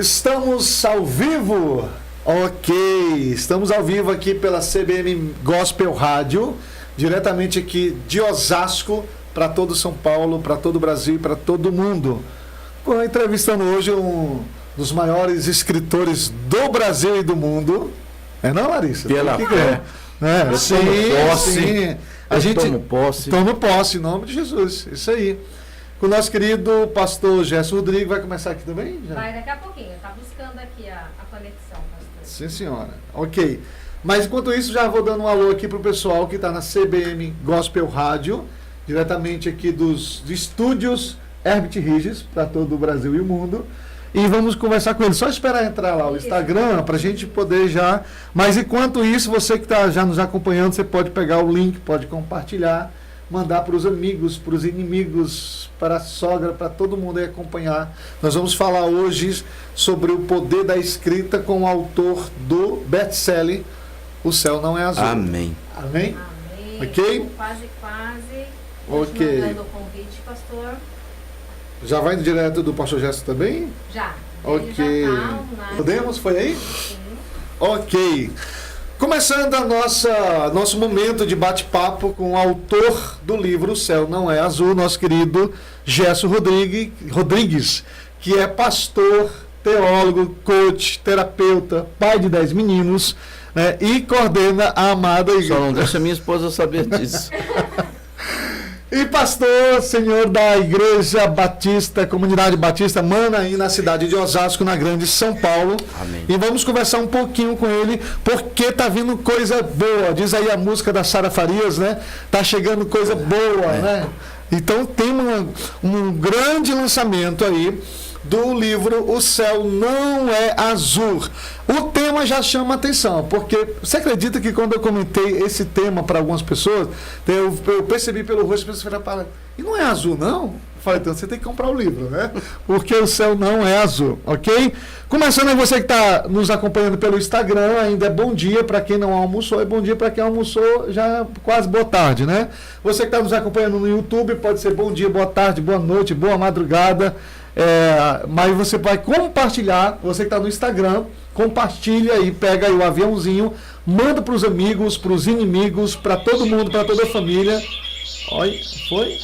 Estamos ao vivo? Ok, estamos ao vivo aqui pela CBM Gospel Rádio, diretamente aqui de Osasco, para todo São Paulo, para todo o Brasil e para todo mundo. Entrevistando hoje um dos maiores escritores do Brasil e do mundo. É não, Larissa? Pela fé. É, sim, sim. A gente tomo posse. Toma posse, em nome de Jesus. Isso aí. Com o nosso querido pastor Gerson Rodrigues, vai começar aqui também? Já? Vai daqui a pouquinho, tá buscando aqui a conexão, pastor. Sim, senhora. Ok. Mas enquanto isso, já vou dando um alô aqui pro pessoal que está na CBM Gospel Rádio, diretamente aqui dos estúdios Herbert Regis, para todo o Brasil e o mundo. E vamos conversar com ele. Só esperar entrar lá o Instagram para a gente poder já. Mas enquanto isso, você que está já nos acompanhando, você pode pegar o link, pode compartilhar, mandar para os amigos, para os inimigos, para a sogra, para todo mundo aí acompanhar. Nós vamos falar hoje sobre o poder da escrita com o autor do best-seller O Céu Não É Azul. Amém. Amém? Amém. Ok? Quase. Ok. Mandando o convite, pastor. Já vai direto do pastor Gerson também? Já. Ok. Ele já tá, né? Podemos? Foi aí? Sim. Ok. Começando nosso momento de bate-papo com o autor do livro O Céu Não É Azul, nosso querido Gerson Rodrigues, que é pastor, teólogo, coach, terapeuta, pai de 10 meninos, né, e coordena a amada igreja. Só não deixa minha esposa saber disso. E pastor, senhor da Igreja Batista, Comunidade Batista Manaim, na cidade de Osasco, na grande São Paulo. Amém. E vamos conversar um pouquinho com ele, porque tá vindo coisa boa. Diz aí a música da Sara Farias, né? Tá chegando coisa boa, né? Então tem um grande lançamento aí do livro O Céu Não É Azul. O tema já chama atenção, porque você acredita que quando eu comentei esse tema para algumas pessoas, eu percebi pelo rosto, as pessoas falaram, e não é azul não? Eu falei, então você tem que comprar o livro, né? Porque o céu não é azul, ok? Começando aí, você que está nos acompanhando pelo Instagram, ainda é bom dia para quem não almoçou, é bom dia para quem almoçou, já quase boa tarde, né? Você que está nos acompanhando no YouTube, pode ser bom dia, boa tarde, boa noite, boa madrugada. Mas você vai compartilhar, você que está no Instagram, compartilha e pega aí o aviãozinho, manda para os amigos, para os inimigos, para todo mundo, para toda a família. Olha, foi?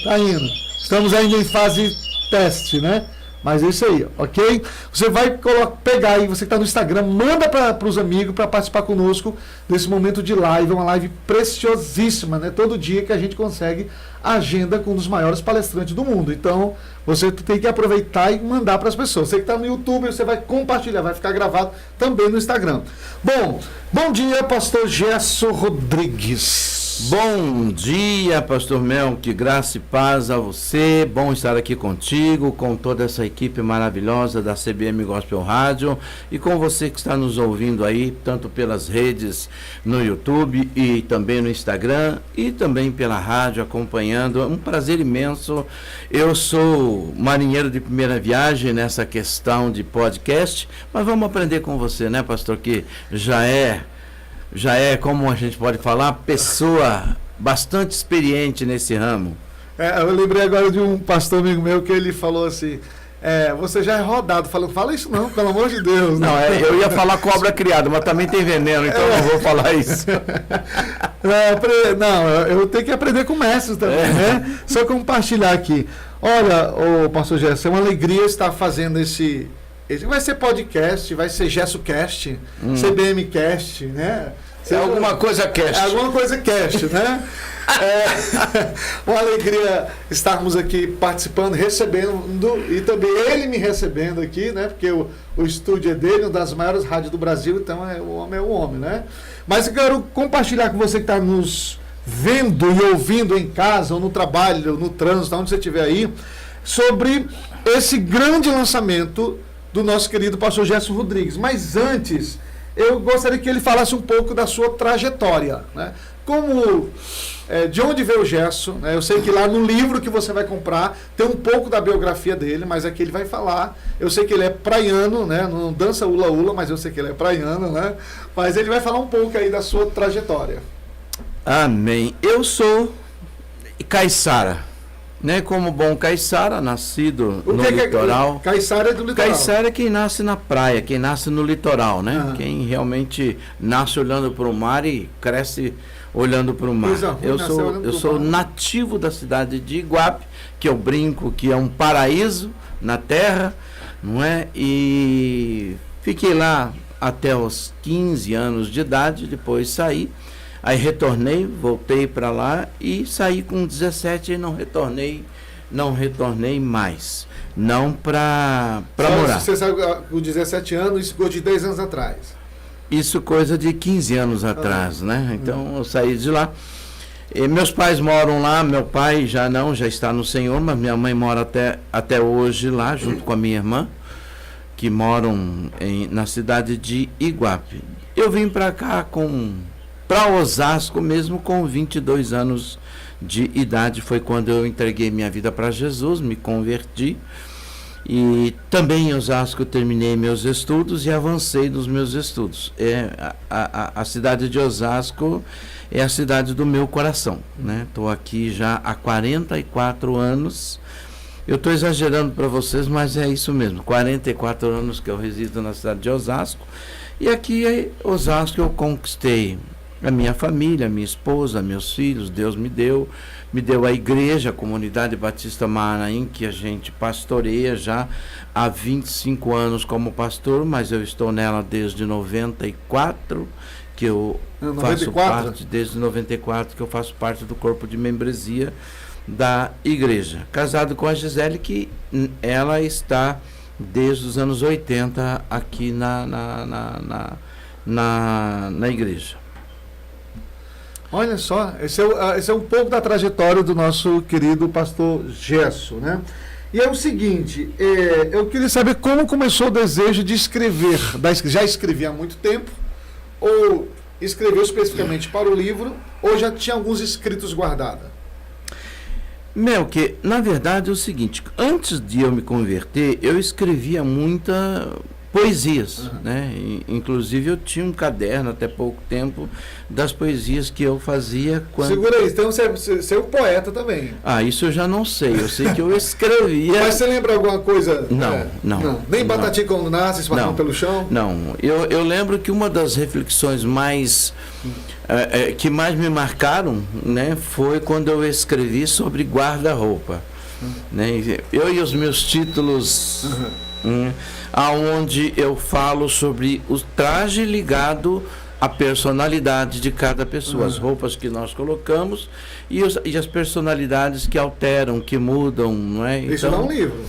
Tá indo. Estamos ainda em fase teste, né? Mas é isso aí, ok? Você vai pegar aí, você que está no Instagram, manda para os amigos para participar conosco desse momento de live, uma live preciosíssima, né? Todo dia que a gente consegue agenda com um dos maiores palestrantes do mundo. Então, você tem que aproveitar e mandar para as pessoas. Você que está no YouTube, você vai compartilhar, vai ficar gravado também no Instagram. Bom dia, pastor Gerson Rodrigues. Bom dia, pastor Mel, que graça e paz a você, bom estar aqui contigo, com toda essa equipe maravilhosa da CBM Gospel Rádio e com você que está nos ouvindo aí, tanto pelas redes no YouTube e também no Instagram e também pela rádio acompanhando, é um prazer imenso. Eu sou marinheiro de primeira viagem nessa questão de podcast, mas vamos aprender com você, né, pastor, que já é, como a gente pode falar, pessoa bastante experiente nesse ramo. Eu lembrei agora de um pastor amigo meu que ele falou assim, você já é rodado, fala isso não, pelo amor de Deus. Não, eu ia falar cobra criada, mas também tem veneno, então eu não vou falar isso. Eu tenho que aprender com mestres também, né? Só compartilhar aqui. Olha, pastor Gerson, é uma alegria estar fazendo esse vai ser podcast, vai ser GessoCast, CBMcast, né? Alguma coisa cast. Alguma coisa cast, né? Uma alegria estarmos aqui participando, recebendo, e também ele me recebendo aqui, né? Porque o estúdio é dele, uma das maiores rádios do Brasil, então o homem, né? Mas eu quero compartilhar com você que está nos vendo e ouvindo em casa, ou no trabalho, no trânsito, onde você estiver aí, sobre esse grande lançamento do nosso querido pastor Gerson Rodrigues. Mas antes, eu gostaria que ele falasse um pouco da sua trajetória, né? De onde veio o Gerson, né? Eu sei que lá no livro que você vai comprar tem um pouco da biografia dele, mas aqui ele vai falar. Eu sei que ele é praiano, né? Não dança hula-hula, mas eu sei que ele é praiano, né? Mas ele vai falar um pouco aí da sua trajetória. Amém. Eu sou caiçara. né, como bom caiçara, nascido no que litoral. Caiçara é do litoral. Caiçara é quem nasce na praia, quem nasce no litoral, né? Ah. Quem realmente nasce olhando para o mar e cresce olhando para o mar. Coisa ruim, Eu nascer sou, olhando eu pro sou mar. nativo da cidade de Iguape, que eu brinco que é um paraíso na terra, não é? E fiquei lá até os 15 anos de idade, depois saí. Aí retornei, voltei para lá e saí com 17 e não retornei mais. Não para morar. Você saiu com 17 anos e ficou de 10 anos atrás. Isso coisa de 15 anos atrás, né? Então eu saí de lá. E meus pais moram lá, meu pai já está no Senhor, mas minha mãe mora até hoje lá, junto com a minha irmã, que moram na cidade de Iguape. Eu vim para cá para Osasco mesmo com 22 anos de idade, foi quando eu entreguei minha vida para Jesus, me converti. E também em Osasco terminei meus estudos e avancei nos meus estudos. A cidade de Osasco é a cidade do meu coração, né? Estou aqui já há 44 anos. Eu estou exagerando para vocês, mas é isso mesmo. 44 anos que eu resido na cidade de Osasco. E aqui em Osasco eu conquistei a minha família, minha esposa, meus filhos. Deus me deu a igreja, a Comunidade Batista Maraim, que a gente pastoreia já há 25 anos como pastor, mas eu estou nela desde 94, que eu faço parte, desde 94, que eu faço parte do corpo de membresia da igreja. Casado com a Gisele, que ela está desde os anos 80 aqui na igreja. Olha só, esse é um pouco da trajetória do nosso querido pastor Gesso, né? E é o seguinte, eu queria saber como começou o desejo de escrever. Já escrevia há muito tempo, ou escreveu especificamente para o livro, ou já tinha alguns escritos guardados? Que na verdade é o seguinte, antes de eu me converter, eu escrevia muita poesias, né? Inclusive eu tinha um caderno até pouco tempo das poesias que eu fazia quando... Segura aí, então você é um poeta também. Isso eu já não sei, eu sei que eu escrevia... Mas você lembra alguma coisa? Não. Nem Patati quando nasce, esparrama pelo chão? Não, eu lembro que uma das reflexões mais... que mais me marcaram, né, foi quando eu escrevi sobre guarda-roupa, né? Eu e os meus títulos... aonde eu falo sobre o traje ligado à personalidade de cada pessoa, as roupas que nós colocamos e as personalidades que alteram, que mudam, não é? Isso dá um livro.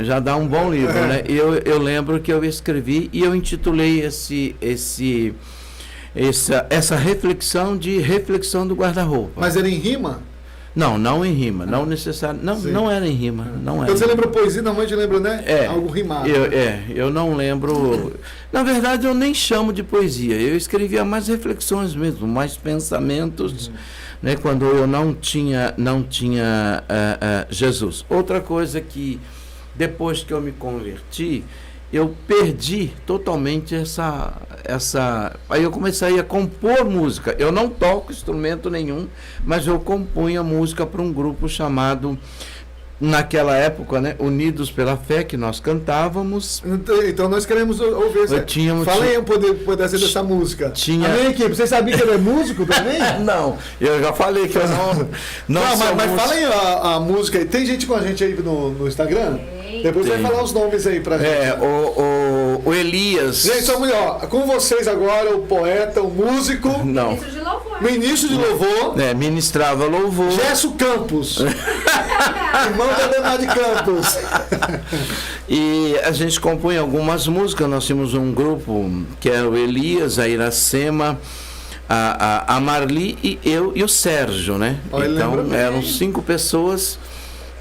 Já dá um bom livro, né? Eu lembro que eu escrevi e eu intitulei essa reflexão de reflexão do guarda-roupa. Mas era em rima? Não em rima, não necessariamente, não era em rima, não era. Então você lembra poesia, normalmente lembra, né? Algo rimado. Eu não lembro, na verdade eu nem chamo de poesia, eu escrevia mais reflexões mesmo, mais pensamentos, né, quando eu não tinha Jesus. Outra coisa que depois que eu me converti, eu perdi totalmente aí eu comecei a compor música. Eu não toco instrumento nenhum, mas eu compunha música para um grupo chamado, naquela época, né, Unidos pela Fé, que nós cantávamos. Então nós queremos ouvir isso. Fala aí um pedaço dessa música. A minha equipe, você sabia que ele é músico também? Não, eu já falei que eu não mas fala aí a música aí. Tem gente com a gente aí no Instagram? Depois vai falar os nomes aí pra gente. O Elias. Gente, com vocês agora, o poeta, o músico. Não. Ministro de louvor. Ministro de louvor. Ministrava louvor. Gesso Campos. Irmão da Dona de Campos. E a gente compunha algumas músicas. Nós tínhamos um grupo que era o Elias, a Iracema, a Marli e eu e o Sérgio, né? Então eram 5 pessoas.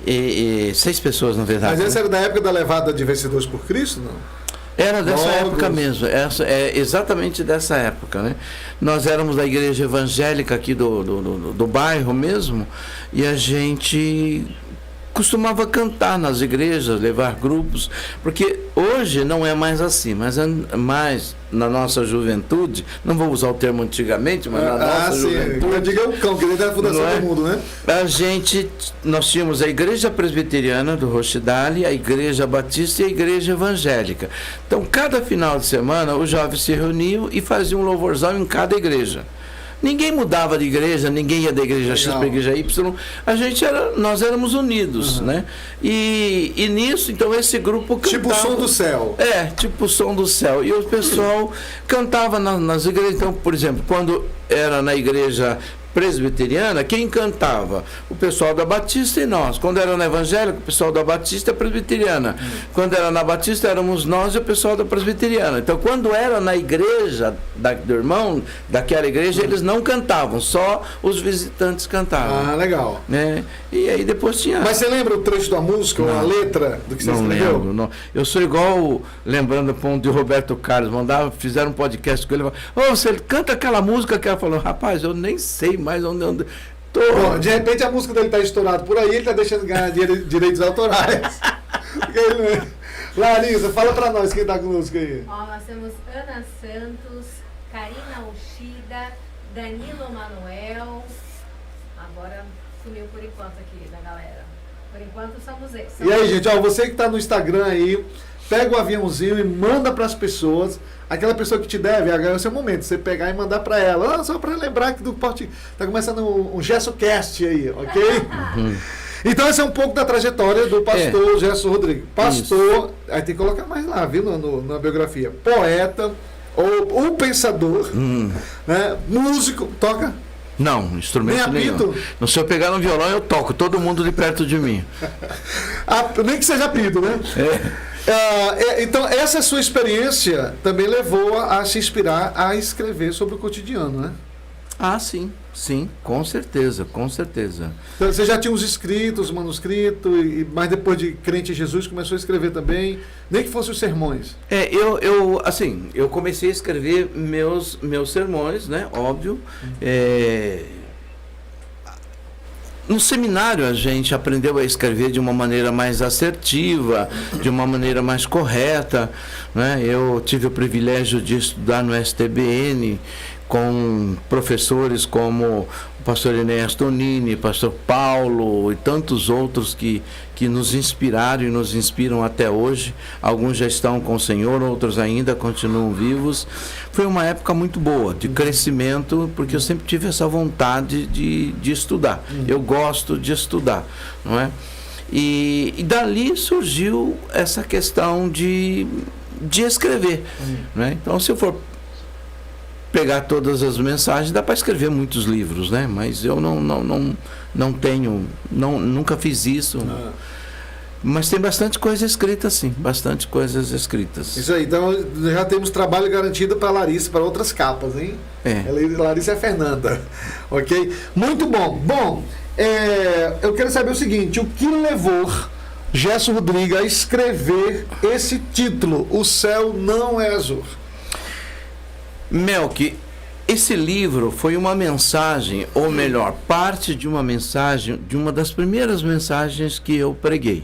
6 pessoas, na verdade. Mas essa era da época da levada de Vencedores por Cristo, não? Era dessa época mesmo, é exatamente dessa época, né? Nós éramos da igreja evangélica aqui do bairro mesmo, e a gente costumava cantar nas igrejas, levar grupos, porque hoje não é mais assim, mas na nossa juventude, não vou usar o termo antigamente, mas na nossa juventude... Eu digo é o cão, que ele é a fundação do mundo, né? Nós tínhamos a igreja presbiteriana do Rochdale, a igreja batista e a igreja evangélica. Então, cada final de semana, os jovens se reuniam e faziam um louvorzão em cada igreja. Ninguém mudava de igreja, ninguém ia da igreja X para a igreja Y. Nós éramos unidos, né? E nisso, então, esse grupo cantava... Tipo o som do céu. Tipo o som do céu. E o pessoal cantava nas igrejas. Então, por exemplo, quando era na igreja presbiteriana, quem cantava? O pessoal da Batista e nós. Quando era na evangélica, o pessoal da Batista e presbiteriana. Quando era na Batista, éramos nós e o pessoal da presbiteriana. Então, quando era na igreja do irmão, daquela igreja, eles não cantavam, só os visitantes cantavam. Ah, legal. Né? E aí depois tinha... Mas você lembra o trecho da música, ou a letra do que você escreveu? Não lembro, não. Eu sou igual, lembrando o ponto de Roberto Carlos, fizeram um podcast com ele, você canta aquela música que ela falou, rapaz, eu nem sei mais onde tô. Bom, de repente a música dele está estourada por aí, ele está deixando de ganhar direitos autorais. Larissa, fala para nós quem está conosco aí. Nós temos Ana Santos, Karina Ushida, Danilo Manuel. Agora sumiu por enquanto aqui da galera. Por enquanto somos esses. E aí, gente, você que está no Instagram aí, pega o aviãozinho e manda para as pessoas. Aquela pessoa que te deve, agora é o seu momento, você pegar e mandar para ela. Só para lembrar que do Porte tá começando um GessoCast aí, ok? Então, esse é um pouco da trajetória do pastor Gerson Rodrigues. Pastor, aí tem que colocar mais lá, viu, na biografia. Poeta, ou pensador, né? Músico, toca? Não, instrumento nenhum. No se eu pegar no violão, eu toco, todo mundo de perto de mim. Nem que seja apito, né? Então, essa sua experiência também levou a se inspirar a escrever sobre o cotidiano, né? Ah, sim, com certeza, com certeza. Então, você já tinha os escritos, os manuscritos, mas depois de crente em Jesus começou a escrever também, nem que fossem os sermões. Eu comecei a escrever meus sermões, né? Óbvio. No seminário a gente aprendeu a escrever de uma maneira mais assertiva, de uma maneira mais correta, né? Eu tive o privilégio de estudar no STBN com professores como o pastor Enéas Tonini, pastor Paulo e tantos outros que nos inspiraram e nos inspiram até hoje. Alguns já estão com o Senhor, outros ainda continuam vivos. Foi uma época muito boa, de crescimento, porque eu sempre tive essa vontade de estudar. Eu gosto de estudar, não é? E dali surgiu essa questão de escrever. Né? Então, se eu for pegar todas as mensagens, dá para escrever muitos livros, né? Mas eu não tenho, nunca fiz isso. Mas tem bastante coisa escrita, sim, bastante coisas escritas. Isso aí, então já temos trabalho garantido para Larissa, para outras capas, hein? Larissa é a Fernanda, ok? Muito bom. Bom, eu quero saber o seguinte, o que levou Gerson Rodrigues a escrever esse título, O Céu Não é Azul? Melk, esse livro foi uma mensagem, ou melhor, parte de uma mensagem, de uma das primeiras mensagens que eu preguei.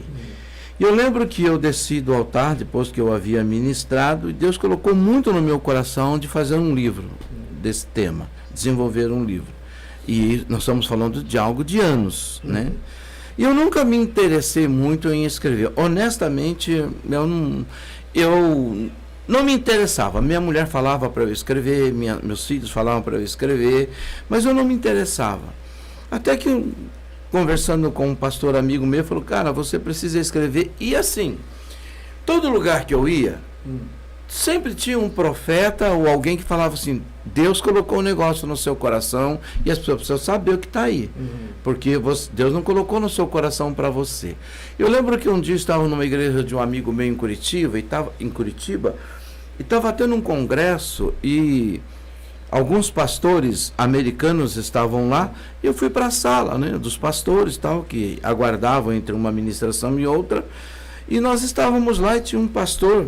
E eu lembro que eu desci do altar, depois que eu havia ministrado, e Deus colocou muito no meu coração de fazer um livro desse tema, desenvolver um livro. E nós estamos falando de algo de anos, né? E eu nunca me interessei muito em escrever. Honestamente, eu não me interessava. Minha mulher falava para eu escrever, meus filhos falavam para eu escrever, mas eu não me interessava. Até que, conversando com um pastor amigo meu, falou, cara, você precisa escrever. E assim, todo lugar que eu ia, sempre tinha um profeta ou alguém que falava assim, Deus colocou um negócio no seu coração e as pessoas precisam saber o que está aí. Porque Deus não colocou no seu coração para você. Eu lembro que um dia eu estava numa igreja de um amigo meu em Curitiba, e estava tendo um congresso e alguns pastores americanos estavam lá, e eu fui para a sala, né, dos pastores tal, que aguardavam entre uma ministração e outra, e nós estávamos lá e tinha um pastor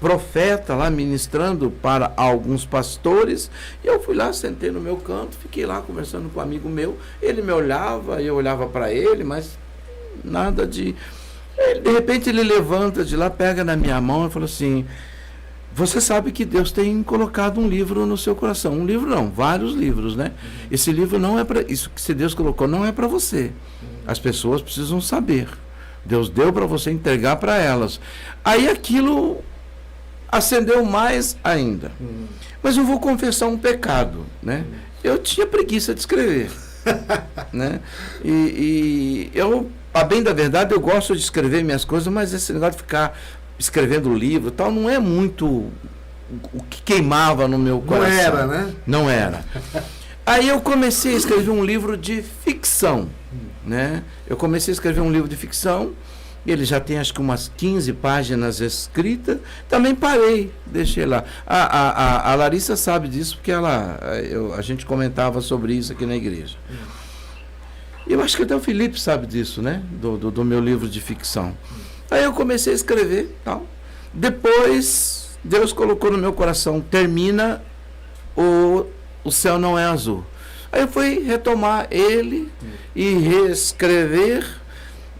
profeta lá ministrando para alguns pastores, e eu fui lá, sentei no meu canto, fiquei lá conversando com um amigo meu, ele me olhava, eu olhava para ele, mas nada de... De repente ele levanta de lá, pega na minha mão e fala assim, você sabe que Deus tem colocado um livro no seu coração. Um livro não, vários livros, né? Esse livro não é para... Isso que Deus colocou não é para você. As pessoas precisam saber. Deus deu para você entregar para elas. Aí aquilo acendeu mais ainda. Mas eu vou confessar um pecado, né? Eu tinha preguiça de escrever, né? E eu, a bem da verdade, eu gosto de escrever minhas coisas, mas esse negócio de ficar escrevendo livro e tal, não é muito o que queimava no meu coração. Não era, né? Não era. Aí eu comecei a escrever um livro de ficção, né? Eu comecei a escrever um livro de ficção, ele já tem acho que umas 15 páginas escritas, também parei, deixei lá. A Larissa sabe disso, porque a gente comentava sobre isso aqui na igreja. Eu acho que até o Felipe sabe disso, né? Do meu livro de ficção. Aí eu comecei a escrever, tal. Depois, Deus colocou no meu coração, termina o Céu Não É Azul. Aí eu fui retomar ele e reescrever,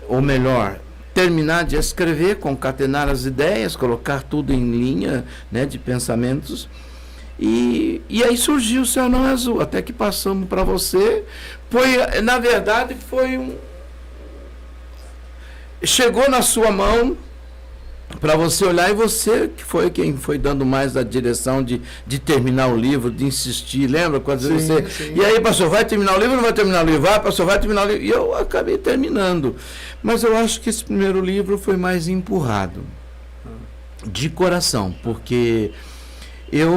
ou melhor, terminar de escrever, concatenar as ideias, colocar tudo em linha, né, de pensamentos. E aí surgiu O Céu Não É Azul, até que passamos para você. Na verdade, chegou na sua mão para você olhar, e você que foi quem foi dando mais a direção de terminar o livro, de insistir, lembra? Quando você... Sim. E aí, pastor, vai terminar o livro ou não vai terminar o livro? Vai, pastor, vai terminar o livro. E eu acabei terminando. Mas eu acho que esse primeiro livro foi mais empurrado, de coração, porque eu,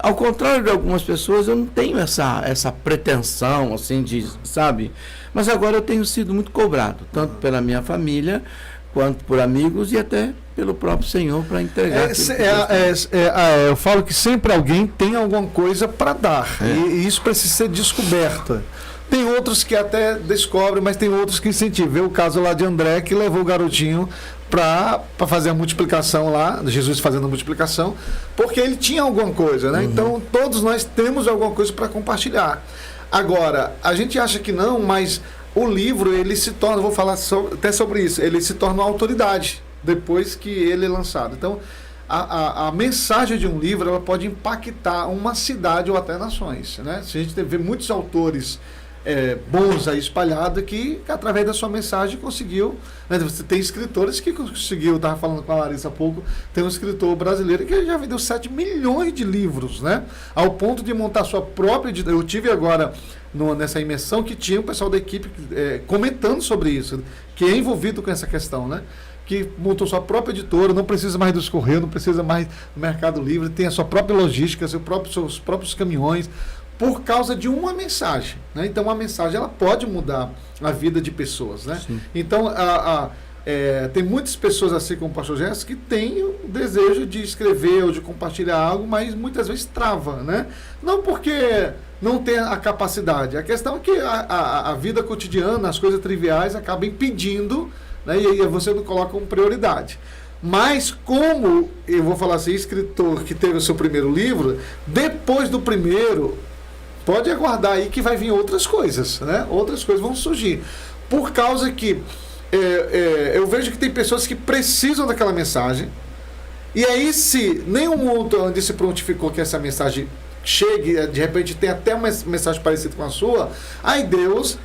ao contrário de algumas pessoas, eu não tenho essa pretensão, assim, de, sabe? Mas agora eu tenho sido muito cobrado, tanto pela minha família, quanto por amigos e até pelo próprio Senhor para entregar. Eu falo que sempre alguém tem alguma coisa para dar, e isso precisa ser descoberta. Tem outros que até descobrem, mas tem outros que incentivam. O caso lá de André, que levou o garotinho para fazer a multiplicação lá, Jesus fazendo a multiplicação, porque ele tinha alguma coisa, né? Então todos nós temos alguma coisa para compartilhar. Agora, a gente acha que não, mas o livro, ele se torna, vou falar até sobre isso, ele se torna uma autoridade depois que ele é lançado. Então, a mensagem de um livro, ela pode impactar uma cidade ou até nações, né? Se a gente vê muitos autores bons aí espalhados que através da sua mensagem conseguiu, né? Você tem escritores que conseguiu, eu estava falando com a Larissa há pouco, tem um escritor brasileiro que já vendeu 7 milhões de livros, né? Ao ponto de montar sua própria... Eu tive agora nessa imersão que tinha o pessoal da equipe comentando sobre isso, que é envolvido com essa questão, né? Que montou sua própria editora, não precisa mais dos Correios, não precisa mais do Mercado Livre, tem a sua própria logística, seus próprios caminhões, por causa de uma mensagem, né? Então, uma mensagem, ela pode mudar a vida de pessoas, né? Sim. Então, tem muitas pessoas, assim como o pastor Gerson, que têm o desejo de escrever ou de compartilhar algo, mas muitas vezes trava, né? Não porque não tem a capacidade. A questão é que a vida cotidiana, as coisas triviais, acabam impedindo, né? E aí você não coloca como prioridade. Mas como, eu vou falar assim, escritor que teve o seu primeiro livro, depois do primeiro, pode aguardar aí que vai vir outras coisas, né? Outras coisas vão surgir. Por causa que eu vejo que tem pessoas que precisam daquela mensagem, e aí se nenhum mundo onde se prontificou que essa mensagem chegue, de repente tem até uma mensagem parecida com a sua, aí Deus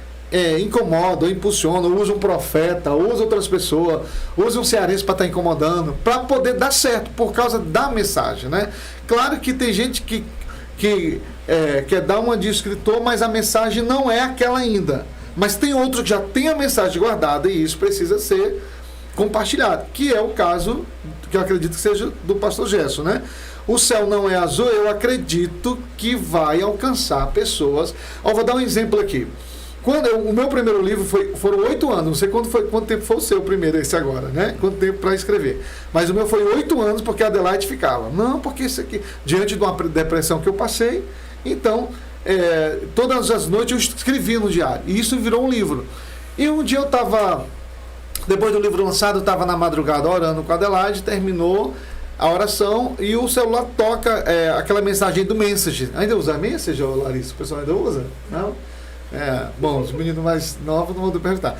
incomoda, impulsiona, usa um profeta, usa outras pessoas, usa um cearense para estar incomodando, para poder dar certo, por causa da mensagem, né? Claro que tem gente que quer dar uma de escritor, mas a mensagem não é aquela ainda. Mas tem outro que já tem a mensagem guardada e isso precisa ser compartilhado, que é o caso, que eu acredito que seja do pastor Gerson, né? O Céu Não É Azul, eu acredito que vai alcançar pessoas. Vou dar um exemplo aqui. O meu primeiro livro foram 8 anos, não sei quanto tempo foi o seu primeiro, esse agora, né? Quanto tempo para escrever. Mas o meu foi 8 anos, porque a Adelaide ficava. Não, porque isso aqui, diante de uma depressão que eu passei, então, todas as noites eu escrevi no diário. E isso virou um livro. E um dia eu estava, depois do livro lançado, eu estava na madrugada orando com a Adelaide, terminou a oração e o celular toca aquela mensagem do Messenger. Ainda usa Messenger, Larissa? O pessoal ainda usa? Não? Bom, os meninos mais novos não vão perguntar.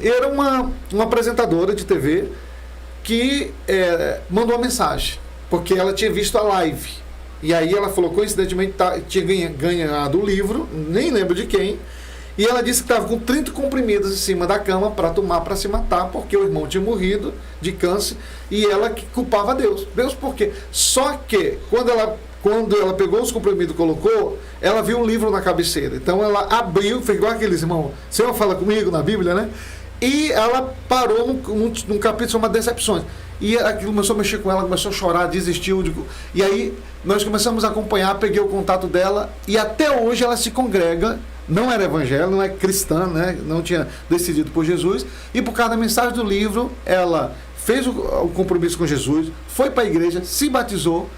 Era uma apresentadora de TV que mandou uma mensagem, porque ela tinha visto a live. E aí ela falou, coincidentemente, tinha ganhado o livro, nem lembro de quem, e ela disse que estava com 30 comprimidos em cima da cama para tomar para se matar, porque o irmão tinha morrido de câncer, e ela que culpava Deus. Deus por quê? Só que, quando ela pegou os comprimidos e colocou, ela viu um livro na cabeceira. Então ela abriu, fez igual aqueles irmãos, Senhor fala comigo na Bíblia, né? E ela parou num capítulo chamado Decepções. E aquilo começou a mexer com ela, começou a chorar, desistiu. E aí nós começamos a acompanhar, peguei o contato dela, e até hoje ela se congrega, não era evangélica, não é cristã, né? Não tinha decidido por Jesus, e por causa da mensagem do livro, ela fez o compromisso com Jesus, foi para a igreja, se batizou,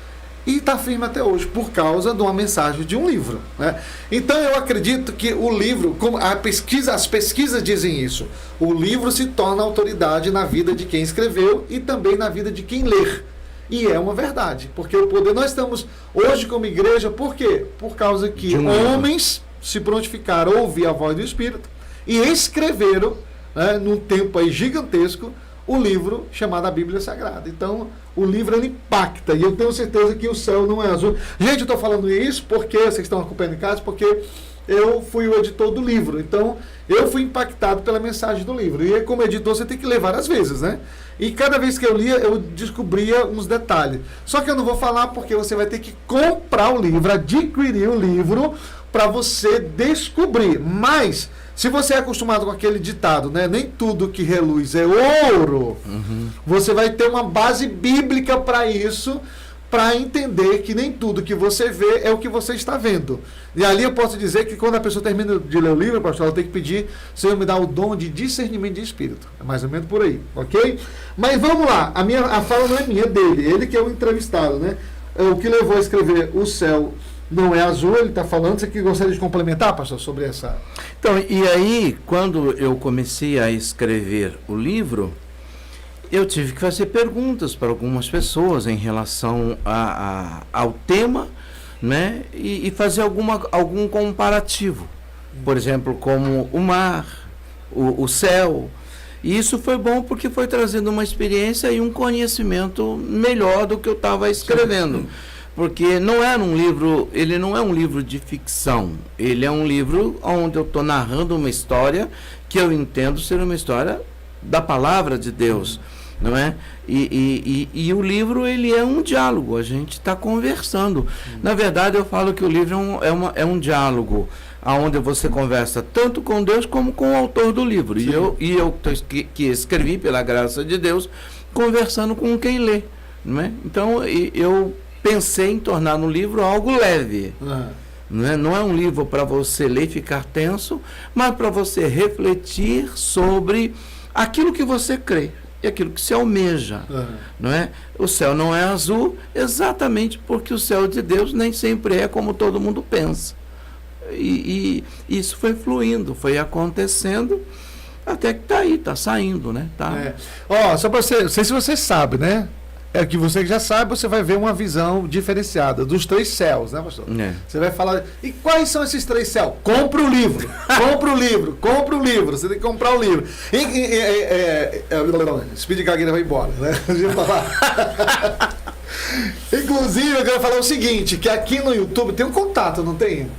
e está firme até hoje, por causa de uma mensagem de um livro, né? Então eu acredito que o livro, como as pesquisas dizem isso, o livro se torna autoridade na vida de quem escreveu e também na vida de quem lê. E é uma verdade, porque o poder, nós estamos hoje como igreja, por quê? Por causa que homens se prontificaram a ouvir a voz do Espírito e escreveram, né, num tempo aí gigantesco, o livro chamado a Bíblia Sagrada. Então, o livro ele impacta, e eu tenho certeza que o céu não é azul. Gente, eu estou falando isso porque, vocês estão acompanhando em casa, porque eu fui o editor do livro. Então, eu fui impactado pela mensagem do livro. E como editor, você tem que ler várias vezes, né? E cada vez que eu lia, eu descobria uns detalhes. Só que eu não vou falar porque você vai ter que comprar o livro, adquirir o livro, para você descobrir. Mas, se você é acostumado com aquele ditado, né? Nem tudo que reluz é ouro. Você vai ter uma base bíblica para isso, para entender que nem tudo que você vê é o que você está vendo. E ali eu posso dizer que quando a pessoa termina de ler o livro, pastor, ela tem que pedir, Senhor, me dá o dom de discernimento de espírito. É mais ou menos por aí, ok? Mas vamos lá, a fala não é minha, é dele. Ele que é o entrevistado, né? O que levou a escrever O Céu Não é Azul, ele está falando. Você que gostaria de complementar, pastor, sobre essa... Então, e aí, quando eu comecei a escrever o livro, eu tive que fazer perguntas para algumas pessoas em relação ao tema, né? E fazer algum comparativo. Por exemplo, como o mar, o céu. E isso foi bom porque foi trazendo uma experiência e um conhecimento melhor do que eu estava escrevendo. Porque não era um livro, ele não é um livro de ficção. Ele é um livro onde eu estou narrando uma história que eu entendo ser uma história da palavra de Deus. Não é? E o livro, ele é um diálogo, a gente está conversando. Na verdade, eu falo que o livro é um diálogo, onde você conversa tanto com Deus como com o autor do livro. E eu que escrevi, pela graça de Deus, conversando com quem lê. Não é? Então, eu pensei em tornar no livro algo leve. Não é um livro para você ler e ficar tenso, mas para você refletir sobre aquilo que você crê e aquilo que se almeja, não é? O céu não é azul exatamente porque o céu de Deus nem sempre é como todo mundo pensa. E isso foi fluindo, foi acontecendo, até que está aí, está saindo, né? Só para você, não sei se você sabe, né? É que você já sabe, você vai ver uma visão diferenciada dos 3 céus, né, pastor? Você vai falar, e quais são esses 3 céus? Compre o livro, compre o livro, compre o livro, você tem que comprar o livro. Speed Gagueira vai embora, né? Inclusive, eu quero falar o seguinte, que aqui no YouTube tem um contato, não tem?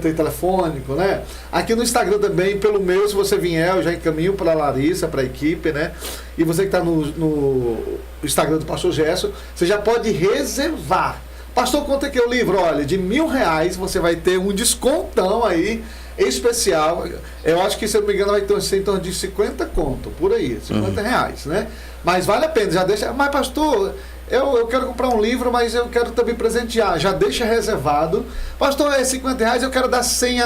Tem telefônico, né? Aqui no Instagram também, pelo meu, se você vier, eu já encaminho para a Larissa, para a equipe, né? E você que está no Instagram do Pastor Gerson, você já pode reservar. Pastor, quanto é que é o livro? Olha, de R$1.000 você vai ter um descontão aí especial. Eu acho que, se eu não me engano, vai ter em torno de 50 conto, por aí, R$50, né? Mas vale a pena, já deixa. Mas, pastor, eu quero comprar um livro, mas eu quero também presentear. Já deixa reservado. Pastor, é R$50, eu quero dar 100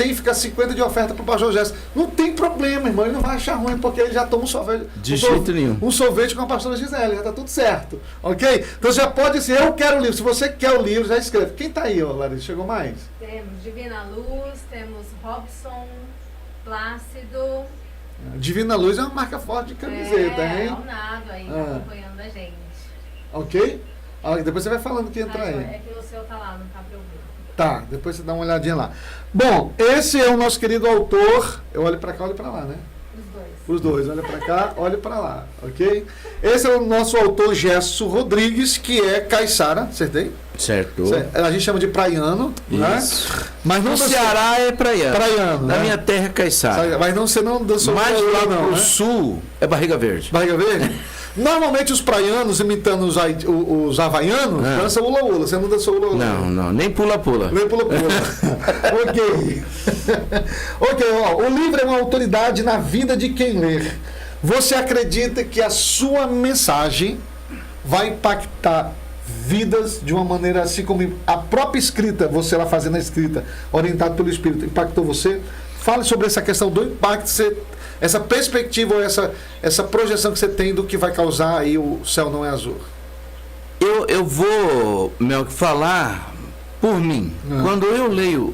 e ficar 50 de oferta para o pastor Gerson. Não tem problema, irmão. Ele não vai achar ruim, porque ele já toma um sorvete. De jeito nenhum. Um sorvete com a pastora Gisele, já está tudo certo. Ok? Então já pode ser, eu quero o livro. Se você quer o livro, já escreve. Quem está aí, Larissa? Chegou mais? Temos Divina Luz, temos Robson, Plácido. Divina Luz é uma marca forte de camiseta, hein? É o Nado aí, acompanhando a gente. Ok? Depois você vai falando que entra aí. É que o seu tá lá, não tá pra ouvir. Tá, depois você dá uma olhadinha lá. Bom, esse é o nosso querido autor. Eu olho para cá, olho para lá, né? Os dois, olha para cá, olha para lá, ok? Esse é o nosso autor Gesso Rodrigues, que é caiçara, acertei? Certo. A gente chama de praiano, né? Mas não no Ceará é praiano. Praiano, Na né? minha terra é caiçara. Mas não, você não dançou Mais lá, lá não, pro né? sul é barriga verde. Barriga verde? Normalmente os praianos, imitando os havaianos, dançam ula-ula. Você não dançou ula-ula? Não, nem pula-pula. Nem pula-pula. Ok. Ok, ó, o livro é uma autoridade na vida de quem ler. Você acredita que a sua mensagem vai impactar vidas de uma maneira assim como a própria escrita, você lá fazendo a escrita, orientado pelo Espírito, impactou você? Fale sobre essa questão do impacto, essa perspectiva, ou essa projeção que você tem do que vai causar aí o Céu Não é Azul. Eu vou, Mel, falar por mim. Quando eu leio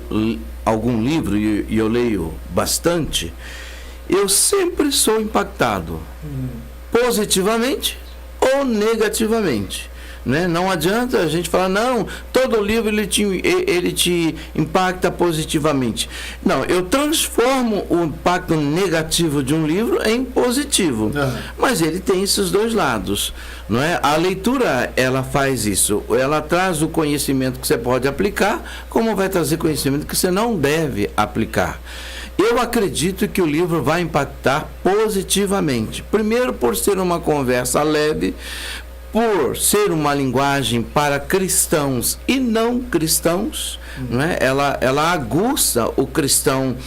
algum livro, e eu leio bastante, eu sempre sou impactado, positivamente ou negativamente. Né? Não adianta a gente falar, não, todo livro ele te impacta positivamente. Não, eu transformo o impacto negativo de um livro em positivo. Mas ele tem esses dois lados. Não é? A leitura, ela faz isso. Ela traz o conhecimento que você pode aplicar, como vai trazer conhecimento que você não deve aplicar. Eu acredito que o livro vai impactar positivamente. Primeiro, por ser uma conversa leve, por ser uma linguagem para cristãos e não cristãos, não é? Ela aguça o cristão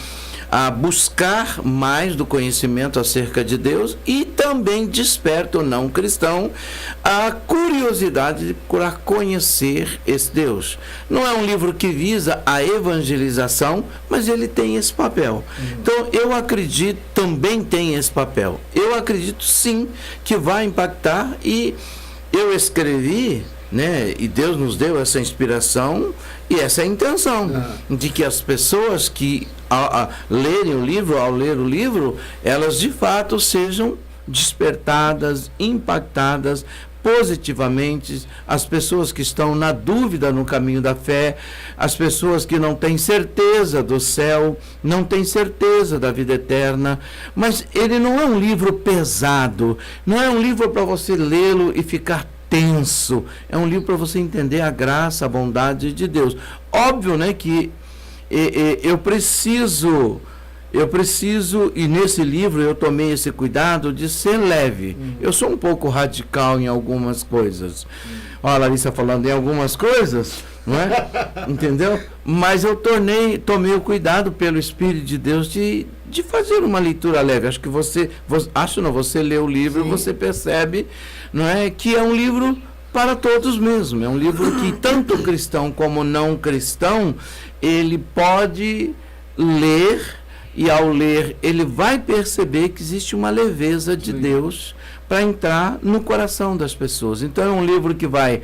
a buscar mais do conhecimento acerca de Deus e também desperta o não cristão a curiosidade de procurar conhecer esse Deus. Não é um livro que visa a evangelização, mas ele tem esse papel. Então, eu acredito, também tem esse papel. Eu acredito sim que vai impactar, e eu escrevi, né, e Deus nos deu essa inspiração e essa intenção de que as pessoas que ao lerem o livro, ao ler o livro, elas de fato sejam despertadas, impactadas positivamente, as pessoas que estão na dúvida no caminho da fé, as pessoas que não têm certeza do céu, não têm certeza da vida eterna. Mas ele não é um livro pesado, não é um livro para você lê-lo e ficar tenso, é um livro para você entender a graça, a bondade de Deus. Óbvio, né, que eu preciso, e nesse livro eu tomei esse cuidado de ser leve. Eu sou um pouco radical em algumas coisas. Olha a Larissa falando em algumas coisas, não é? Entendeu? Mas eu tomei o cuidado pelo Espírito de Deus de fazer uma leitura leve. Acho que você lê o livro e você percebe, não é, que é um livro para todos mesmo. É um livro que tanto cristão como não cristão, ele pode ler, e ao ler ele vai perceber que existe uma leveza de Deus para entrar no coração das pessoas. Então é um livro que vai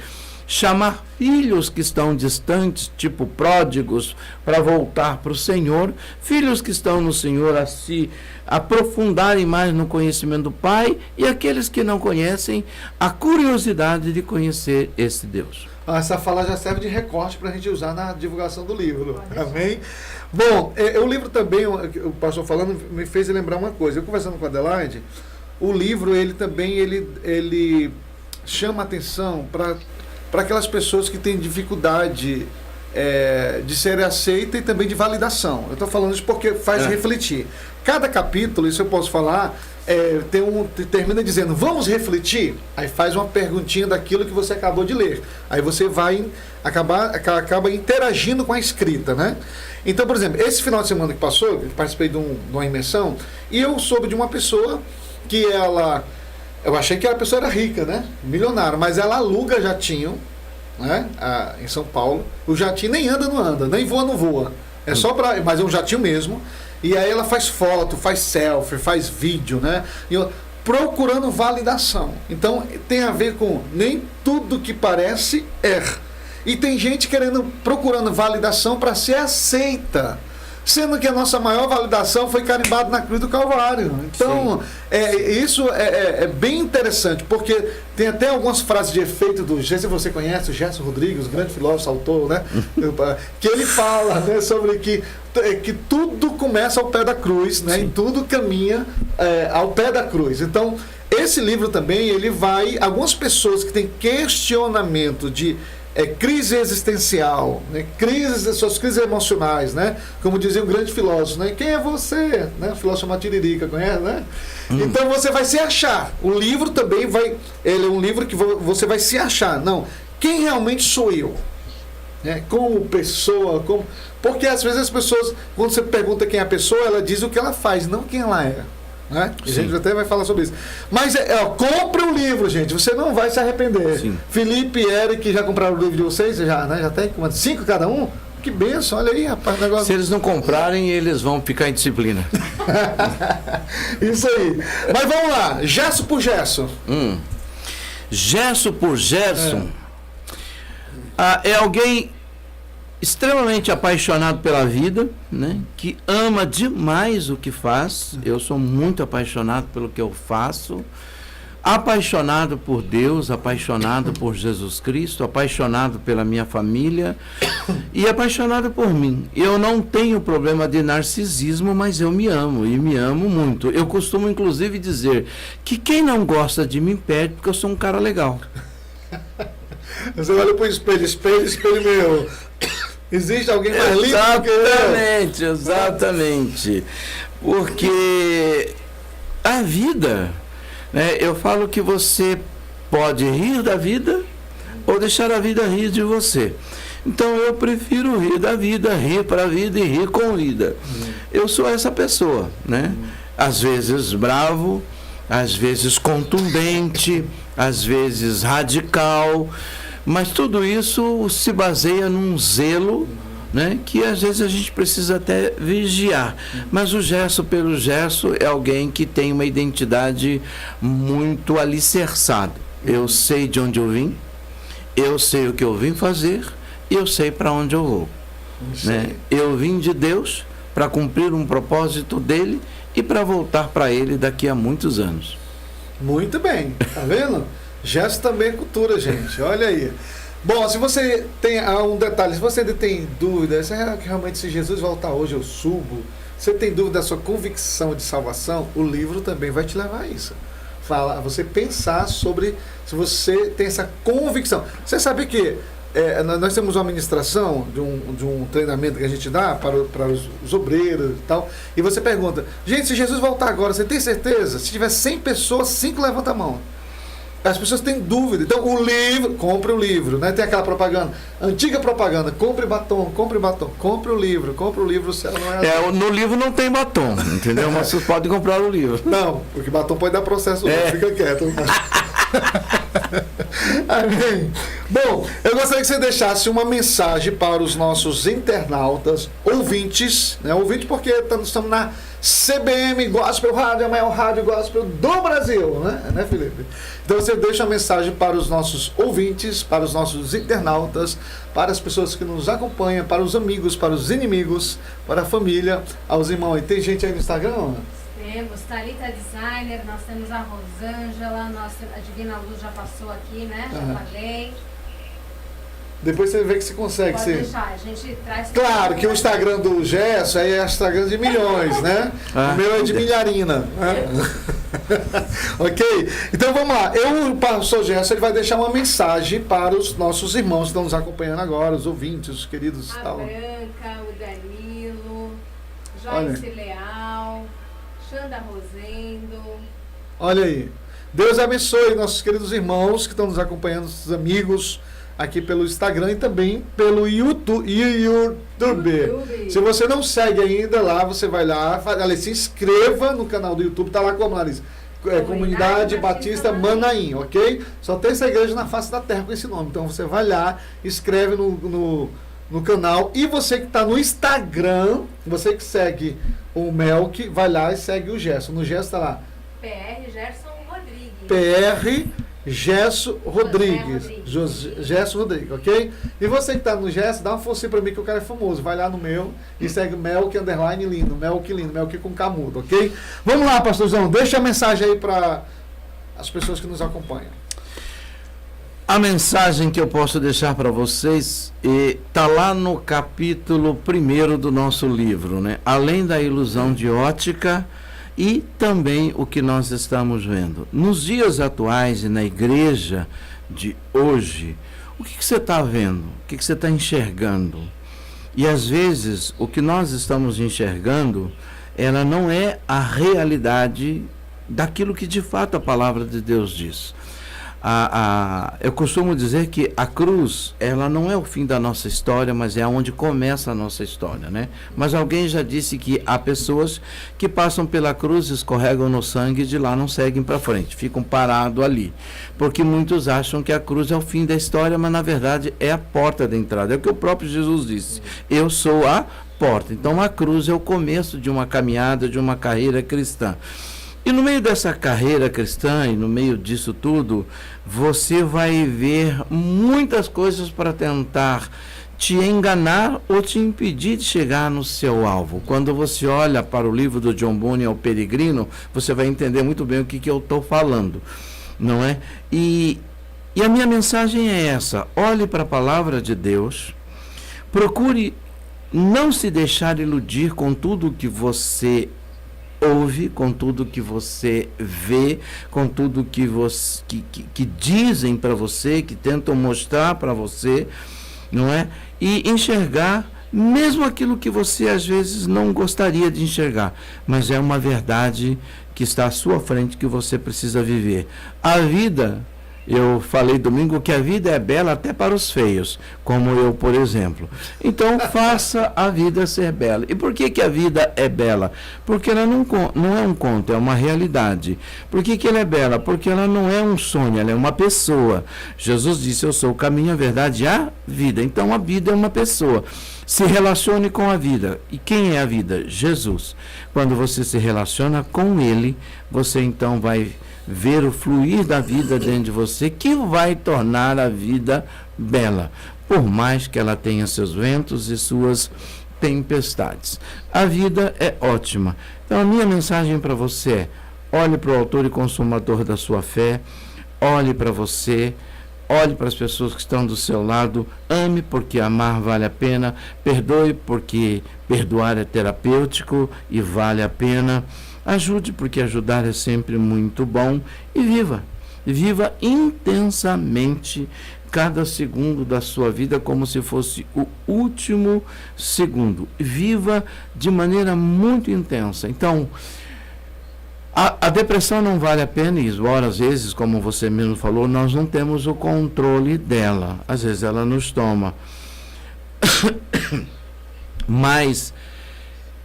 chamar filhos que estão distantes, tipo pródigos, para voltar para o Senhor, filhos que estão no Senhor a se aprofundarem mais no conhecimento do Pai, e aqueles que não conhecem, a curiosidade de conhecer esse Deus. Essa fala já serve de recorte para a gente usar na divulgação do livro. Amém? Bom, o livro também, o pastor falando, me fez lembrar uma coisa. Eu conversando com a Adelaide, o livro, ele também chama atenção para aquelas pessoas que têm dificuldade de serem aceitas e também de validação. Eu estou falando isso porque faz refletir. Cada capítulo, isso eu posso falar, termina dizendo, vamos refletir? Aí faz uma perguntinha daquilo que você acabou de ler. Aí você vai acaba interagindo com a escrita, né? Então, por exemplo, esse final de semana que passou, eu participei de uma imersão, e eu soube de uma pessoa que eu achei que a pessoa era rica, né? Milionária, mas ela aluga jatinho, né? Em São Paulo. O jatinho nem anda, não anda, nem voa, não voa. É só mas é um jatinho mesmo. E aí ela faz foto, faz selfie, faz vídeo, né? Procurando validação. Então tem a ver com nem tudo que parece é. E tem gente procurando validação para ser aceita, sendo que a nossa maior validação foi carimbado na cruz do Calvário. Então, isso é bem interessante, porque tem até algumas frases de efeito do Gerson, você conhece o Gerson Rodrigues, grande filósofo, autor, né? Que ele fala, né, sobre que tudo começa ao pé da cruz, né? E tudo caminha ao pé da cruz. Então, esse livro também, ele vai... Algumas pessoas que têm questionamento de crise existencial, né? Suas crises emocionais, né? Como dizia um grande filósofo, né? Quem é você? Né? O filósofo chama Tiririca, conhece, né? Então você vai se achar. O livro também vai... Ele é um livro que você vai se achar. Não, quem realmente sou eu? Né? Como pessoa, porque às vezes as pessoas, quando você pergunta quem é a pessoa, ela diz o que ela faz, não quem ela é. Né? A gente até vai falar sobre isso. Mas compre um livro, gente. Você não vai se arrepender. Sim. Felipe e Eric já compraram o livro de vocês? Já, né? Já tem 5 cada um? Que benção, olha aí, rapaz. Negócio... Se eles não comprarem, eles vão ficar em disciplina. Isso aí. Mas vamos lá, Gerson por Gerson. Gerson por Gerson é alguém extremamente apaixonado pela vida, né? Que ama demais o que faz. Eu sou muito apaixonado pelo que eu faço, apaixonado por Deus, apaixonado por Jesus Cristo, apaixonado pela minha família e apaixonado por mim. Eu não tenho problema de narcisismo, mas eu me amo e me amo muito. Eu costumo inclusive dizer que quem não gosta de mim perde, porque eu sou um cara legal. Você olha para o espelho meu. Existe alguém mais lindo do que eu? Exatamente. Porque a vida, né, eu falo que você pode rir da vida ou deixar a vida rir de você. Então eu prefiro rir da vida, rir para a vida e rir com vida. Eu sou essa pessoa, né? Às vezes bravo, às vezes contundente, às vezes radical. Mas tudo isso se baseia num zelo, né, que às vezes a gente precisa até vigiar. Mas o Gerson, pelo Gerson, é alguém que tem uma identidade muito alicerçada. Eu sei de onde eu vim, eu sei o que eu vim fazer e eu sei para onde eu vou. Né? Eu vim de Deus para cumprir um propósito dele e para voltar para ele daqui a muitos anos. Muito bem, tá vendo? Gerson também é cultura, gente. Olha aí. Bom, se você tem um detalhe, se você ainda tem dúvida, se realmente se Jesus voltar hoje eu subo, você tem dúvida da sua convicção de salvação, o livro também vai te levar a isso. Fala, você pensar sobre se você tem essa convicção. Você sabe que nós temos uma ministração de um treinamento que a gente dá para os obreiros e tal, e você pergunta, gente, se Jesus voltar agora, você tem certeza? Se tiver 100 pessoas, 5 levanta a mão. As pessoas têm dúvida. Então, o livro, compre o livro, né? Tem aquela propaganda, antiga propaganda, compre batom, compre o livro, o céu não é azul. No livro não tem batom, entendeu? Mas vocês podem comprar o livro. Não, porque batom pode dar processo, fica quieto. Amém. Bom, eu gostaria que você deixasse uma mensagem para os nossos internautas, ouvintes, né? Ouvinte porque estamos na CBM Gospel Rádio, a maior rádio gospel do Brasil, né, Felipe? Então você deixa uma mensagem para os nossos ouvintes, para os nossos internautas, para as pessoas que nos acompanham, para os amigos, para os inimigos, para a família, aos irmãos. E tem gente aí no Instagram? Temos Thalita Designer, nós temos a Rosângela, a Divina Luz já passou aqui, né? Já falei. Depois você vê que você consegue. Pode deixar, a gente traz... Claro que o Instagram do Gerson aí é Instagram de milhões, né? O meu é de milharina. Né? Ok? Então vamos lá. O pastor Gerson ele vai deixar uma mensagem para os nossos irmãos que estão nos acompanhando agora, os ouvintes, os queridos. A Branca, o Danilo, Joyce Leal, Xanda Rosendo. Olha aí. Deus abençoe nossos queridos irmãos que estão nos acompanhando, nossos amigos aqui pelo Instagram e também pelo YouTube. Se você não segue ainda lá, você vai lá, se inscreva no canal do YouTube, tá lá como, Larissa? Comunidade Batista Manaim, ok? Só tem essa igreja na face da terra com esse nome. Então você vai lá, escreve no canal. E você que está no Instagram, você que segue o Melk, vai lá e segue o Gerson. No Gerson está lá PR Gerson Rodrigues. PR Gesso Rodrigues. Gesso Rodrigues, ok? E você que está no Gesso, dá uma força para mim que o cara é famoso. Vai lá no meu e segue Melk_Lino, Melk com camudo, ok? Vamos lá, pastorzão. Deixa a mensagem aí para as pessoas que nos acompanham. A mensagem que eu posso deixar para vocês está lá no capítulo 1 do nosso livro, né? Além da ilusão de ótica e também o que nós estamos vendo. Nos dias atuais e na igreja de hoje, o que você está vendo? O que você está enxergando? E às vezes o que nós estamos enxergando, ela não é a realidade daquilo que de fato a palavra de Deus diz. Eu costumo dizer que a cruz, ela não é o fim da nossa história, mas é onde começa a nossa história, né? Mas alguém já disse que há pessoas que passam pela cruz, escorregam no sangue e de lá não seguem para frente, ficam parados ali. Porque muitos acham que a cruz é o fim da história, mas na verdade é a porta da entrada. É o que o próprio Jesus disse: eu sou a porta. Então a cruz é o começo de uma caminhada, de uma carreira cristã. E no meio dessa carreira cristã, e no meio disso tudo, você vai ver muitas coisas para tentar te enganar ou te impedir de chegar no seu alvo. Quando você olha para o livro do John Bunyan, O Peregrino, você vai entender muito bem o que eu estou falando, não é? E a minha mensagem é essa: olhe para a palavra de Deus, procure não se deixar iludir com tudo que você ouve, com tudo que você vê, com tudo que dizem para você, que tentam mostrar para você, não é? E enxergar mesmo aquilo que você às vezes não gostaria de enxergar, mas é uma verdade que está à sua frente, que você precisa viver. A vida, eu falei domingo que a vida é bela até para os feios, como eu, por exemplo. Então, faça a vida ser bela. E por que a vida é bela? Porque ela não é um conto, é uma realidade. Por que ela é bela? Porque ela não é um sonho, ela é uma pessoa. Jesus disse: eu sou o caminho, a verdade e a vida. Então, a vida é uma pessoa. Se relacione com a vida. E quem é a vida? Jesus. Quando você se relaciona com Ele, você então vai ver o fluir da vida dentro de você, que vai tornar a vida bela, por mais que ela tenha seus ventos e suas tempestades. A vida é ótima. Então a minha mensagem para você é: olhe para o autor e consumador da sua fé, olhe para você, olhe para as pessoas que estão do seu lado, ame porque amar vale a pena, perdoe porque perdoar é terapêutico e vale a pena. Ajude, porque ajudar é sempre muito bom. E viva. Viva intensamente cada segundo da sua vida como se fosse o último segundo. Viva de maneira muito intensa. Então, a depressão não vale a pena, e embora às vezes, como você mesmo falou, nós não temos o controle dela. Às vezes ela nos toma. Mas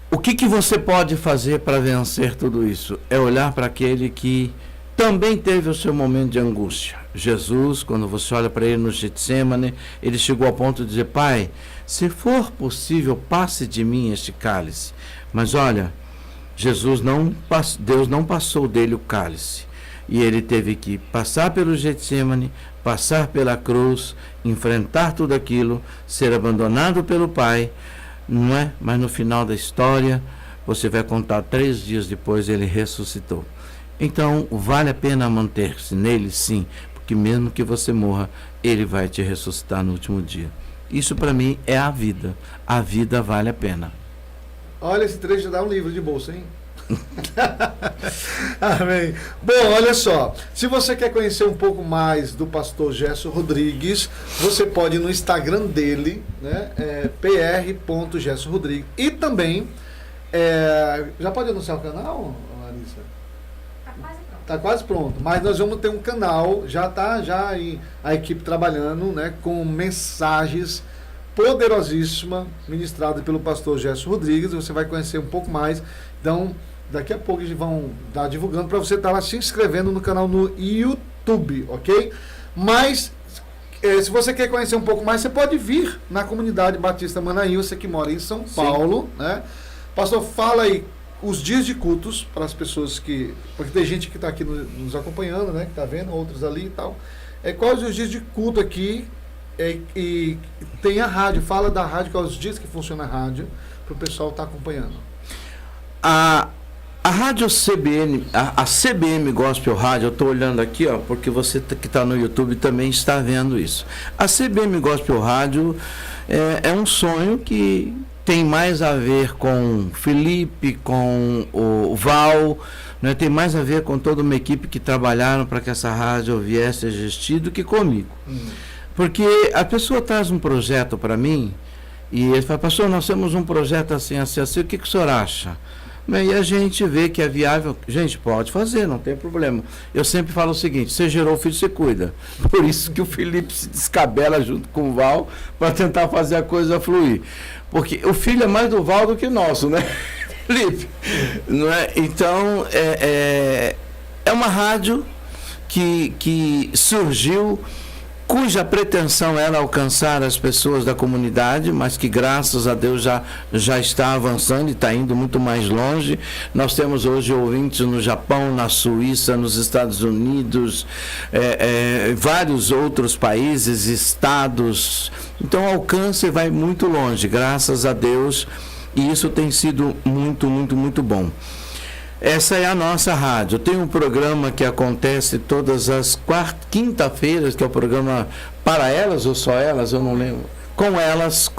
o que você pode fazer para vencer tudo isso? É olhar para aquele que também teve o seu momento de angústia. Jesus, quando você olha para ele no Getsemane, ele chegou ao ponto de dizer: Pai, se for possível, passe de mim este cálice. Mas olha, Deus não passou dele o cálice. E ele teve que passar pelo Getsemane, passar pela cruz, enfrentar tudo aquilo, ser abandonado pelo Pai, não é? Mas no final da história, você vai contar 3 dias depois, ele ressuscitou. Então, vale a pena manter-se nele, sim, porque mesmo que você morra, ele vai te ressuscitar no último dia. Isso para mim é a vida. A vida vale a pena. Olha, esse trecho já dá um livro de bolsa, hein? Amém. Bom, olha só, se você quer conhecer um pouco mais do pastor Gesso Rodrigues, você pode ir no Instagram dele, né? pr.Gesso Rodrigues. E também já pode anunciar o canal, Larissa? Tá quase pronto, mas nós vamos ter um canal, já a equipe trabalhando, né, com mensagens poderosíssimas ministradas pelo pastor Gesso Rodrigues. Você vai conhecer um pouco mais. Então, daqui a pouco eles vão estar divulgando para você estar lá se inscrevendo no canal no YouTube, ok? Mas, se você quer conhecer um pouco mais, você pode vir na comunidade Batista Manaim, você que mora em São Paulo, né? Pastor, fala aí os dias de cultos para as pessoas que... Porque tem gente que está aqui nos acompanhando, né? Que está vendo, outros ali e tal. Quais os dias de culto aqui? E tem a rádio. Fala da rádio, quais os dias que funciona a rádio, para o pessoal estar acompanhando. A rádio CBN, a CBM Gospel Rádio, eu estou olhando aqui, ó, porque você que está no YouTube também está vendo isso. A CBM Gospel Rádio é um sonho que tem mais a ver com Felipe, com o Val, né? Tem mais a ver com toda uma equipe que trabalharam para que essa rádio viesse a existir do que comigo. Porque a pessoa traz um projeto para mim e ele fala, pastor, nós temos um projeto assim, assim, assim, o que o senhor acha? E a gente vê que é viável, gente, pode fazer, não tem problema. Eu sempre falo o seguinte, você gerou o filho, você cuida. Por isso que o Felipe se descabela junto com o Val para tentar fazer a coisa fluir. Porque o filho é mais do Val do que nosso, né, Felipe? Não é? Então, é uma rádio que surgiu, cuja pretensão era alcançar as pessoas da comunidade, mas que graças a Deus já está avançando e está indo muito mais longe. Nós temos hoje ouvintes no Japão, na Suíça, nos Estados Unidos, vários outros países, estados. Então o alcance vai muito longe, graças a Deus, e isso tem sido muito, muito, muito bom. Essa é a nossa rádio. Tem um programa que acontece todas as quinta-feiras, que é o programa Para Elas ou Só Elas, eu não lembro. Com elas,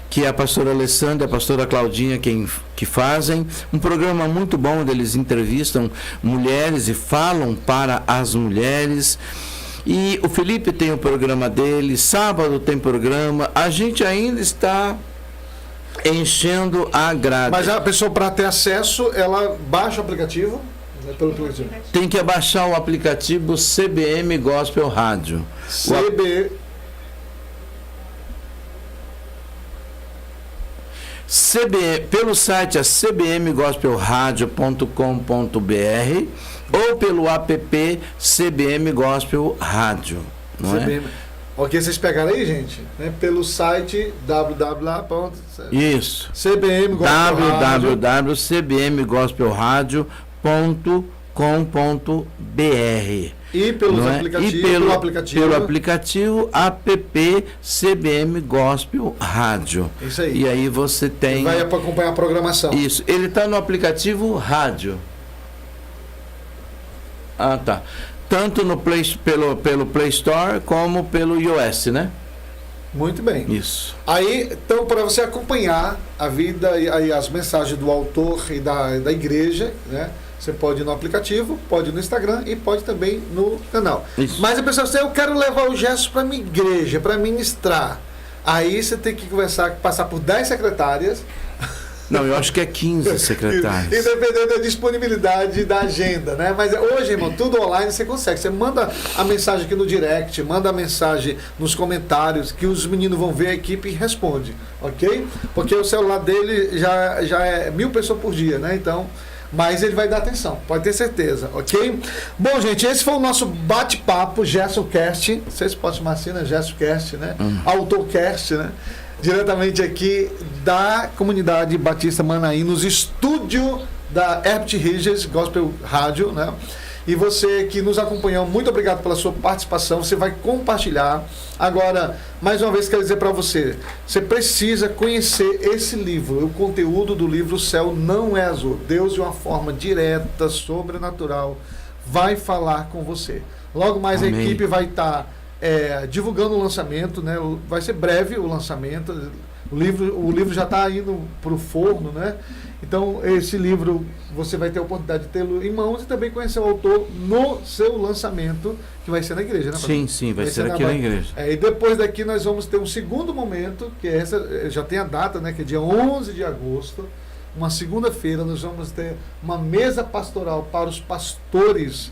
que é a pastora Alessandra e a pastora Claudinha que fazem. Um programa muito bom, onde eles entrevistam mulheres e falam para as mulheres. E o Felipe tem o programa dele, sábado tem programa. A gente ainda está enchendo a grade. Mas a pessoa, para ter acesso, ela baixa o aplicativo? Pelo aplicativo. Tem que baixar o aplicativo CBM Gospel Rádio. Pelo site é cbmgospelradio.com.br ou pelo app CBM Gospel Rádio. Não é? Ok, vocês pegaram aí, gente? Né? Pelo site www.cbmgospelradio.com.br e pelo aplicativo app CBM Gospel Rádio. Isso aí. E aí você tem... Vai acompanhar a programação. Isso. Ele está no aplicativo Rádio. Ah, tá. Tanto no pelo Play Store como pelo iOS, né? Muito bem. Isso. Aí, então, para você acompanhar a vida e as mensagens do autor e da igreja, né? Você pode ir no aplicativo, pode ir no Instagram e pode também no canal. Isso. Mas a pessoa diz, eu quero levar o Gerson para minha igreja, para ministrar. Aí você tem que passar por 10 secretárias. Não, eu acho que é 15 secretários. E dependendo da disponibilidade da agenda, né? Mas hoje, irmão, tudo online você consegue. Você manda a mensagem aqui no direct, manda a mensagem nos comentários, que os meninos vão ver a equipe e responde, ok? Porque o celular dele já é 1000 pessoas por dia, né? Então, mas ele vai dar atenção, pode ter certeza, ok? Bom, gente, esse foi o nosso bate-papo, GersonCast. Vocês podem chamar assim, né? GersonCast, né? AutorCast, né? Diretamente aqui da comunidade Batista Manaim, nos estúdios da Herbert Regis Gospel Rádio, né? E você que nos acompanhou, muito obrigado pela sua participação. Você vai compartilhar. Agora, mais uma vez, quero dizer para você, você precisa conhecer esse livro, o conteúdo do livro O Céu Não é Azul. Deus, de uma forma direta, sobrenatural, vai falar com você. Logo mais Amém. A equipe vai estar divulgando o lançamento, né? Vai ser breve o lançamento. O livro já está indo para o forno, né? Então, esse livro, você vai ter a oportunidade de tê-lo em mãos e também conhecer o autor no seu lançamento, que vai ser na igreja, né? Sim, vai ser aqui na igreja. E depois daqui nós vamos ter um segundo momento, que já tem a data, né? Que é dia 11 de agosto, uma segunda-feira, nós vamos ter uma mesa pastoral para os pastores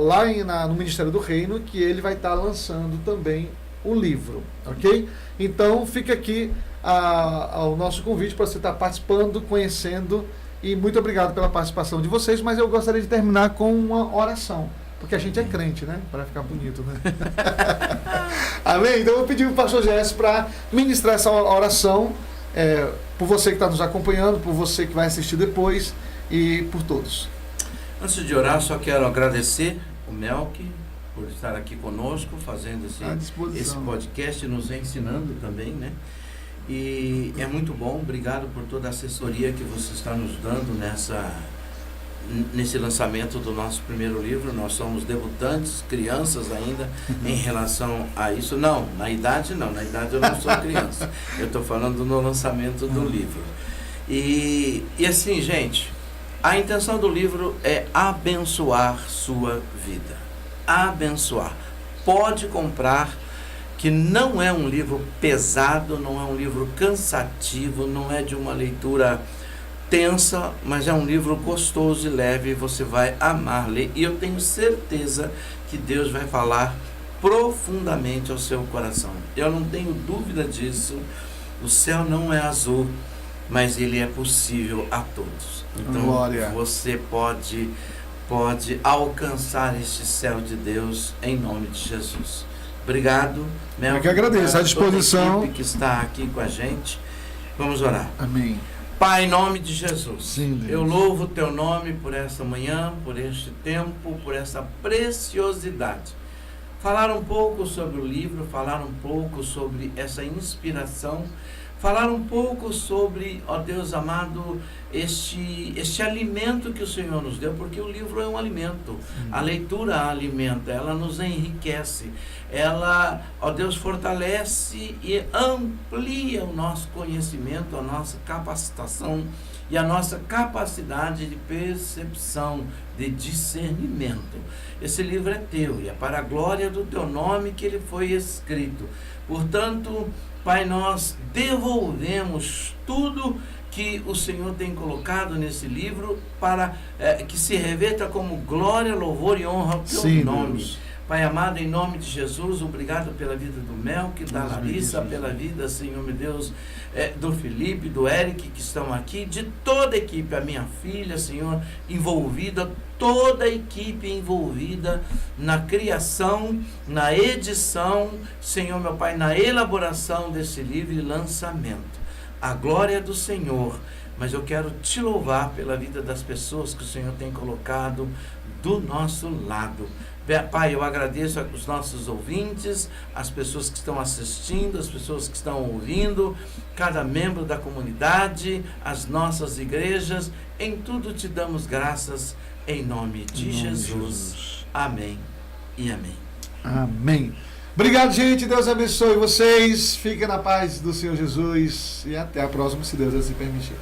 lá no Ministério do Reino, que ele vai estar lançando também o livro, ok? Então, fica aqui ao nosso convite para você estar participando, conhecendo, e muito obrigado pela participação de vocês, mas eu gostaria de terminar com uma oração, porque a gente é crente, né? Para ficar bonito, né? Amém? Então eu vou pedir para o pastor Gerson para ministrar essa oração por você que está nos acompanhando, por você que vai assistir depois e por todos. Antes de orar, só quero agradecer o Melk por estar aqui conosco, fazendo esse podcast, nos ensinando também, né? E é muito bom, obrigado por toda a assessoria que você está nos dando nesse lançamento do nosso primeiro livro. Nós somos debutantes, crianças ainda em relação a isso. Não, na idade eu não sou criança. Eu estou falando no lançamento do livro. E assim, gente, a intenção do livro é abençoar sua vida. Abençoar. Pode comprar, que não é um livro pesado, não é um livro cansativo, não é de uma leitura tensa, mas é um livro gostoso e leve, e você vai amar ler. E eu tenho certeza que Deus vai falar profundamente ao seu coração. Eu não tenho dúvida disso. O céu não é azul, mas ele é possível a todos. Então, Glória. Você pode alcançar este céu de Deus em nome de Jesus. Obrigado. Eu que agradeço. À disposição. Toda a equipe que está aqui com a gente. Vamos orar. Amém. Pai, em nome de Jesus, Sim, eu louvo o teu nome por esta manhã, por este tempo, por essa preciosidade. Falar um pouco sobre o livro, falar um pouco sobre essa inspiração, falar um pouco sobre, ó Deus amado, este alimento que o Senhor nos deu, porque o livro é um alimento. A leitura alimenta, ela nos enriquece, ela, ó Deus, fortalece e amplia o nosso conhecimento, a nossa capacitação e a nossa capacidade de percepção, de discernimento. Esse livro é teu e é para a glória do teu nome que ele foi escrito. Portanto, Pai, nós devolvemos tudo que o Senhor tem colocado nesse livro para que se reverta como glória, louvor e honra ao teu nome. Deus. Pai amado, em nome de Jesus, obrigado pela vida do Melk, da Larissa, pela vida, Senhor meu Deus, do Felipe, do Eric, que estão aqui, de toda a equipe, a minha filha, Senhor, envolvida, toda a equipe envolvida na criação, na edição, Senhor meu Pai, na elaboração desse livro e lançamento. A glória do Senhor, mas eu quero te louvar pela vida das pessoas que o Senhor tem colocado do nosso lado. Pai, eu agradeço aos nossos ouvintes, as pessoas que estão assistindo, as pessoas que estão ouvindo, cada membro da comunidade, as nossas igrejas, em tudo te damos graças em nome de Jesus. Amém e amém. Amém. Obrigado, gente. Deus abençoe vocês. Fiquem na paz do Senhor Jesus e até a próxima, se Deus assim permitir.